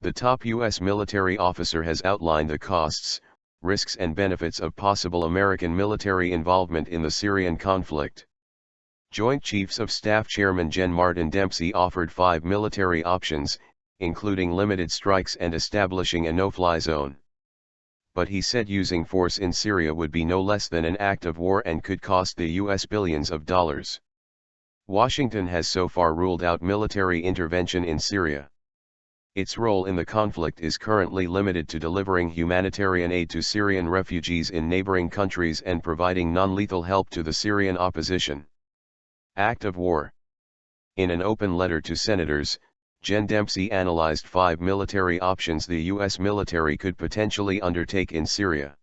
The top U.S. military officer has outlined the costs, risks and benefits of possible American military involvement in the Syrian conflict. Joint Chiefs of Staff Chairman Gen Martin Dempsey offered 5 military options, including limited strikes and establishing a no-fly zone. But he said using force in Syria would be no less than an act of war and could cost the U.S. billions of dollars. Washington has so far ruled out military intervention in Syria. Its role in the conflict is currently limited to delivering humanitarian aid to Syrian refugees in neighboring countries and providing non-lethal help to the Syrian opposition. Act of war. In an open letter to senators, Gen Dempsey analyzed 5 military options the U.S. military could potentially undertake in Syria.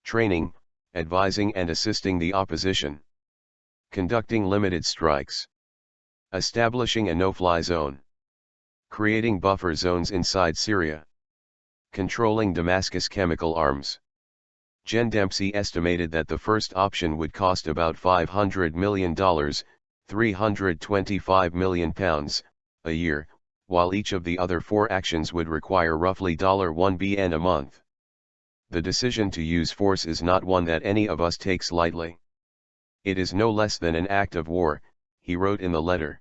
Training, advising and assisting the opposition. Conducting limited strikes. Establishing a no-fly zone. Creating buffer zones inside Syria. Controlling Damascus chemical arms. Gen Dempsey estimated that the first option would cost about $500 million, £325 million, a year, while each of the other 4 actions would require roughly $1 billion a month. The decision to use force is not one that any of us takes lightly. It is no less than an act of war, he wrote in the letter.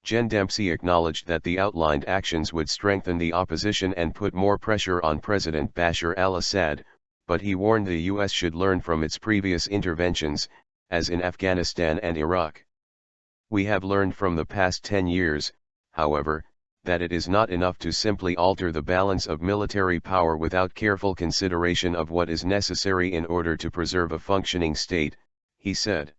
Gen Dempsey acknowledged that the outlined actions would strengthen the opposition and put more pressure on President Bashar al-Assad, but he warned the U.S. should learn from its previous interventions, as in Afghanistan and Iraq. We have learned from the past 10 years, however, that it is not enough to simply alter the balance of military power without careful consideration of what is necessary in order to preserve a functioning state, he said.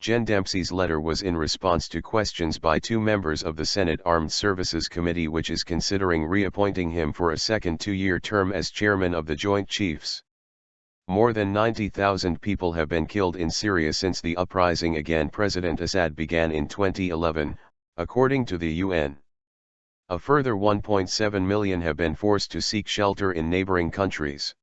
Gen Dempsey's letter was in response to questions by 2 members of the Senate Armed Services Committee, which is considering reappointing him for a second 2-year term as chairman of the Joint Chiefs. More than 90,000 people have been killed in Syria since the uprising against President Assad began in 2011, according to the UN. A further 1.7 million have been forced to seek shelter in neighboring countries.